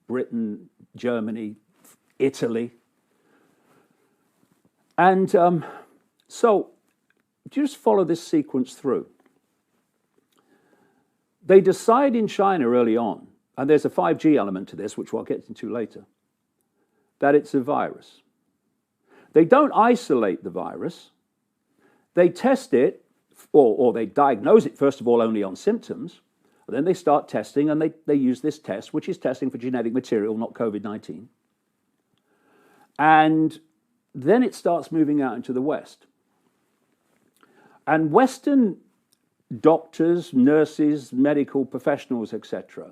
Britain, Germany, Italy. And so just follow this sequence through. They decide in China early on, and there's a 5G element to this, which we'll get into later, that it's a virus. They don't isolate the virus. They test it, or they diagnose it, first of all, only on symptoms. And then they start testing, and they use this test, which is testing for genetic material, not COVID-19. And then it starts moving out into the West. And Western doctors, nurses, medical professionals, etc.,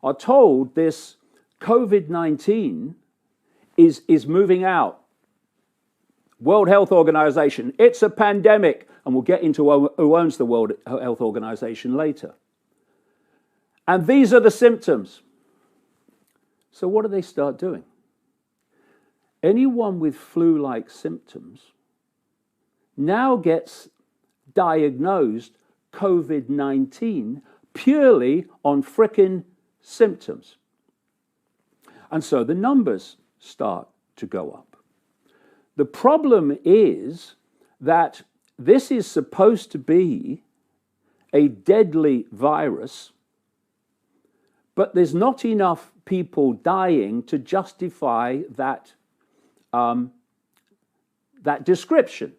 are told this COVID-19 is moving out. World Health Organization, it's a pandemic. And we'll get into who owns the World Health Organization later. And these are the symptoms. So what do they start doing? Anyone with flu-like symptoms now gets diagnosed COVID-19 purely on frickin' symptoms. And so the numbers start to go up. The problem is that this is supposed to be a deadly virus, but there's not enough people dying to justify that, that description.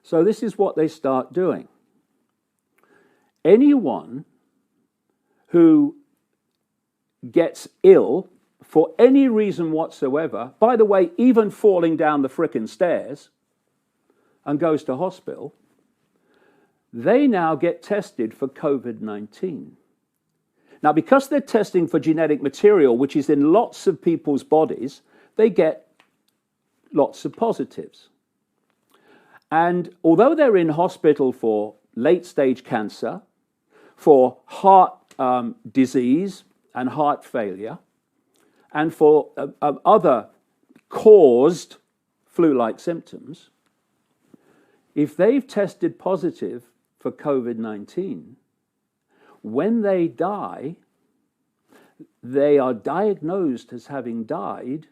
So this is what they start doing. Anyone who gets ill for any reason whatsoever, by the way, even falling down the frickin' stairs, and goes to hospital, they now get tested for COVID-19. Now, because they're testing for genetic material, which is in lots of people's bodies, they get lots of positives. And although they're in hospital for late-stage cancer, for heart disease and heart failure, and for other caused flu-like symptoms, if they've tested positive for COVID-19, when they die, they are diagnosed as having died,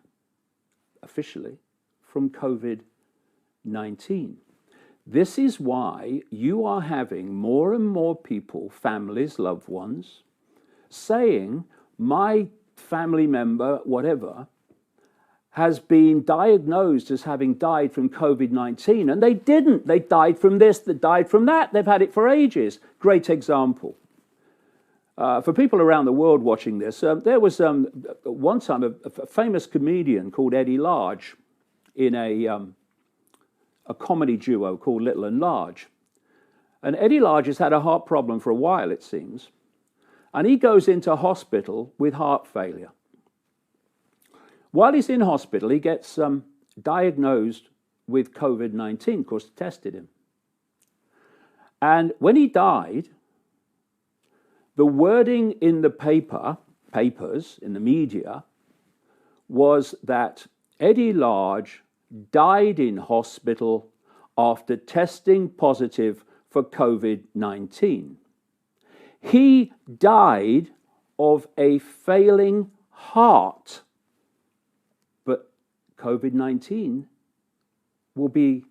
officially, from COVID-19. This is why you are having more and more people, families, loved ones, saying, my family member, whatever, has been diagnosed as having died from COVID-19, and they didn't. They died from this, they died from that. They've had it for ages. Great example. For people around the world watching this, there was one time a famous comedian called Eddie Large in a comedy duo called Little and Large. And Eddie Large has had a heart problem for a while, it seems. And he goes into hospital with heart failure. While he's in hospital, he gets diagnosed with COVID-19, of course, tested him. And when he died, the wording in the papers, in the media, was that Eddie Large died in hospital after testing positive for COVID-19. He died of a failing heart. But COVID-19 will be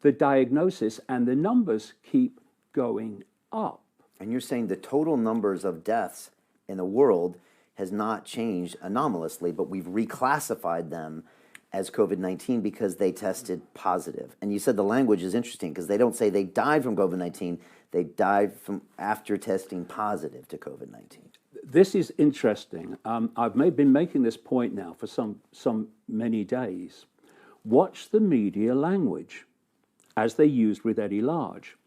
the diagnosis, and the numbers keep going up. And you're saying the total numbers of deaths in the world has not changed anomalously, but we've reclassified them as COVID-19 because they tested positive. And you said the language is interesting because they don't say they died from COVID-19, they died from after testing positive to COVID-19. This is interesting. I've been making this point now for some many days. Watch the media language as they used with Eddie Large.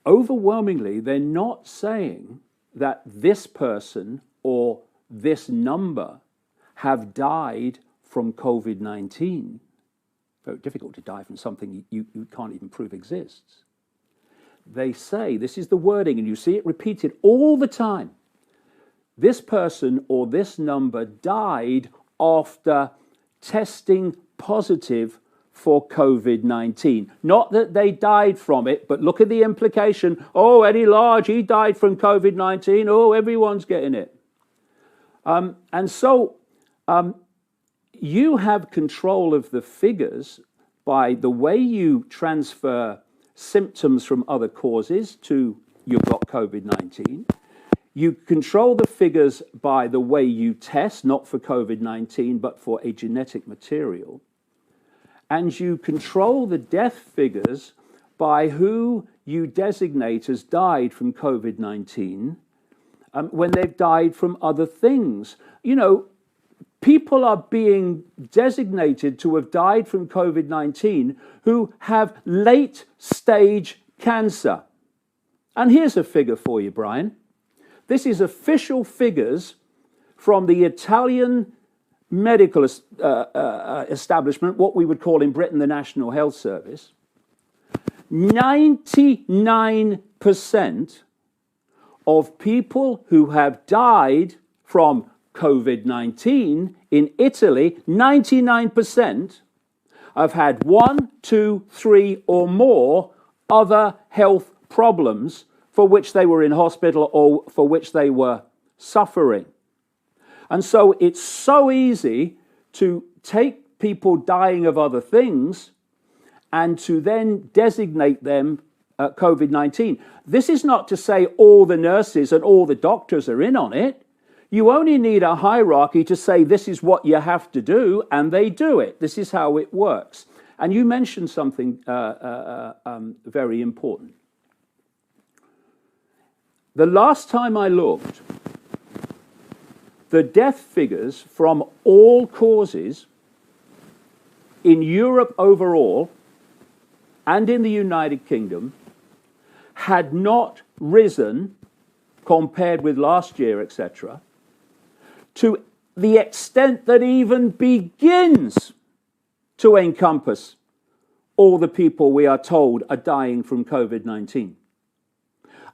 Overwhelmingly, they're not saying that this person or this number have died from COVID-19. Very difficult to die from something you can't even prove exists. They say, this is the wording, and you see it repeated all the time, this person or this number died after testing positive for COVID-19. Not that they died from it, but look at the implication. Oh, Eddie Large, he died from COVID-19. Oh, everyone's getting it. You have control of the figures by the way you transfer symptoms from other causes to you've got COVID-19. You control the figures by the way you test, not for COVID-19, but for a genetic material. And you control the death figures by who you designate as died from COVID-19 when they've died from other things. You know, people are being designated to have died from COVID-19 who have late-stage cancer. And here's a figure for you, Brian. This is official figures from the Italian medical establishment, what we would call in Britain the National Health Service. 99% of people who have died from COVID-19 in Italy, 99% have had 1, 2, 3 or more other health problems for which they were in hospital or for which they were suffering. And so it's so easy to take people dying of other things and to then designate them COVID-19. This is not to say all the nurses and all the doctors are in on it. You only need a hierarchy to say this is what you have to do, and they do it. This is how it works. And you mentioned something very important. The last time I looked, the death figures from all causes in Europe overall and in the United Kingdom had not risen, compared with last year, etc., to the extent that even begins to encompass all the people we are told are dying from COVID-19.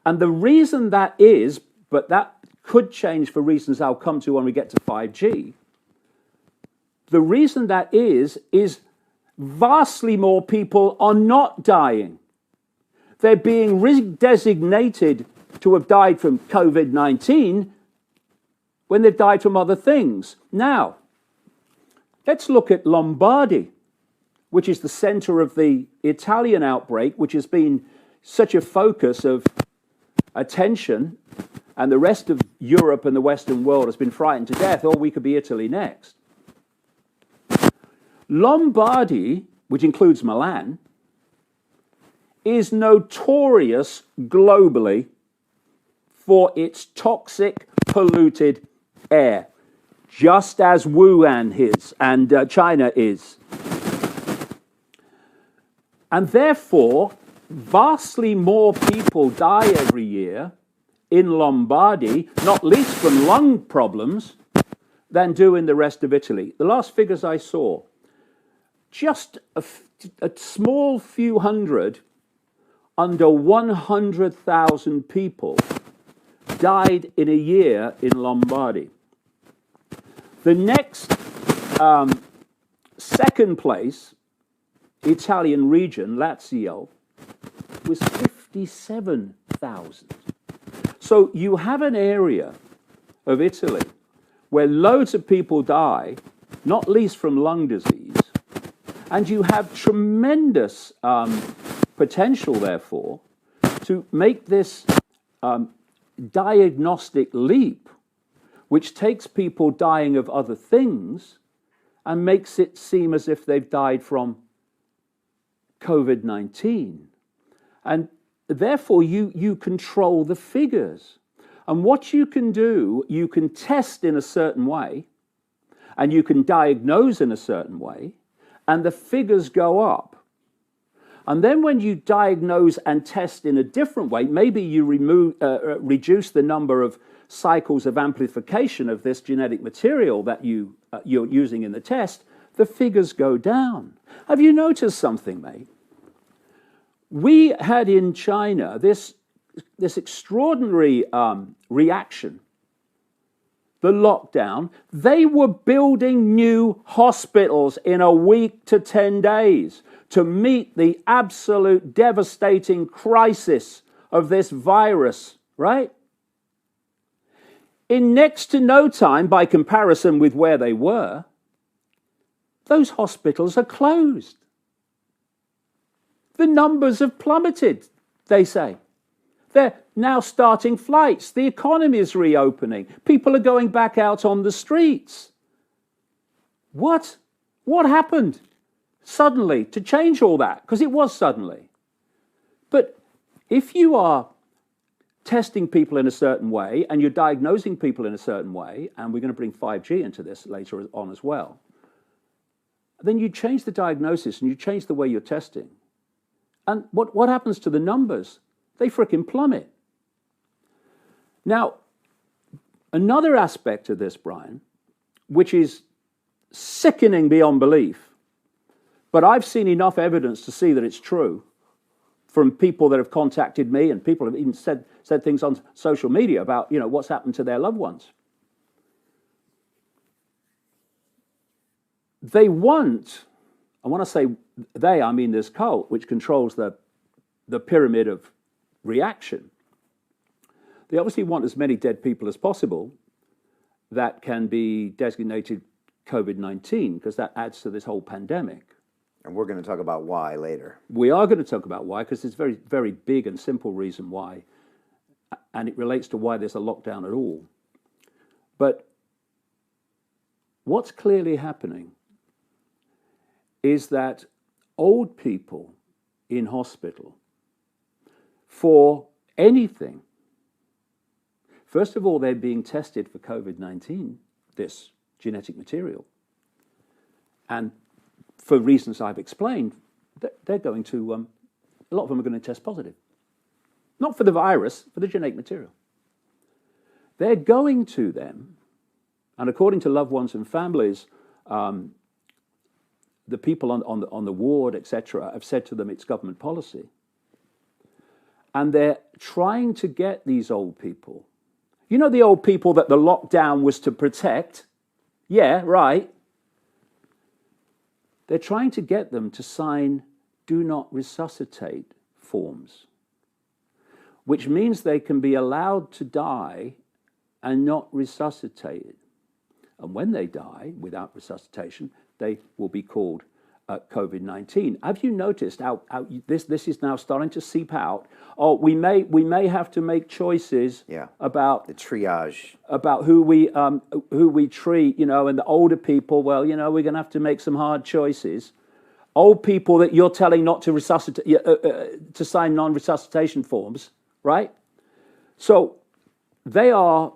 And the reason that is, but that could change for reasons I'll come to when we get to 5G, the reason that is vastly more people are not dying. They're being redesignated to have died from COVID-19 when they've died from other things. Now, let's look at Lombardy, which is the center of the Italian outbreak, which has been such a focus of attention, and the rest of Europe and the Western world has been frightened to death, or we could be Italy next. Lombardy, which includes Milan, is notorious globally for its toxic, polluted air, just as Wuhan is and China is. And therefore, vastly more people die every year in Lombardy, not least from lung problems, than do in the rest of Italy. The last figures I saw, just a small few hundred, under 100,000 people died in a year in Lombardy. The next second place Italian region, Lazio, was 57,000. So you have an area of Italy where loads of people die, not least from lung disease, and you have tremendous potential, therefore, to make this diagnostic leap, which takes people dying of other things and makes it seem as if they've died from COVID-19. And therefore, you control the figures. And what you can do, you can test in a certain way, and you can diagnose in a certain way, and the figures go up. And then when you diagnose and test in a different way, maybe you reduce the number of cycles of amplification of this genetic material that you're using in the test, the figures go down. Have you noticed something, mate? We had in China this extraordinary reaction the lockdown, they were building new hospitals in a week to 10 days to meet the absolute devastating crisis of this virus, right? In next to no time, by comparison with where they were, those hospitals are closed. The numbers have plummeted, they say. They're now starting flights. The economy is reopening. People are going back out on the streets. What? What happened suddenly to change all that? Because it was suddenly. But if you are testing people in a certain way and you're diagnosing people in a certain way, and we're going to bring 5G into this later on as well, then you change the diagnosis and you change the way you're testing. And what happens to the numbers? They frickin' plummet. Now, another aspect of this, Brian, which is sickening beyond belief, but I've seen enough evidence to see that it's true from people that have contacted me, and people have even said things on social media about, what's happened to their loved ones. They want, and when I say they, I mean this cult, which controls the pyramid of reaction. They obviously want as many dead people as possible that can be designated COVID-19, because that adds to this whole pandemic. And we're going to talk about why later. We are going to talk about why, because there's a very, very big and simple reason why, and it relates to why there's a lockdown at all. But what's clearly happening is that old people in hospital, for anything, first of all, they're being tested for COVID-19, this genetic material. And for reasons I've explained, they're going to, a lot of them are going to test positive. Not for the virus, for the genetic material. They're going to them, and according to loved ones and families, the people on the ward, etc., have said to them it's government policy. And they're trying to get these old people. You know the old people that the lockdown was to protect? Yeah, right. They're trying to get them to sign do not resuscitate forms, which means they can be allowed to die and not resuscitated. And when they die without resuscitation, they will be called COVID-19. Have you noticed how this is now starting to seep out? Oh, we may have to make choices about the triage, about who we treat, and the older people. Well, we're going to have to make some hard choices. Old people that you're telling not to resuscitate, to sign non-resuscitation forms, right? So they are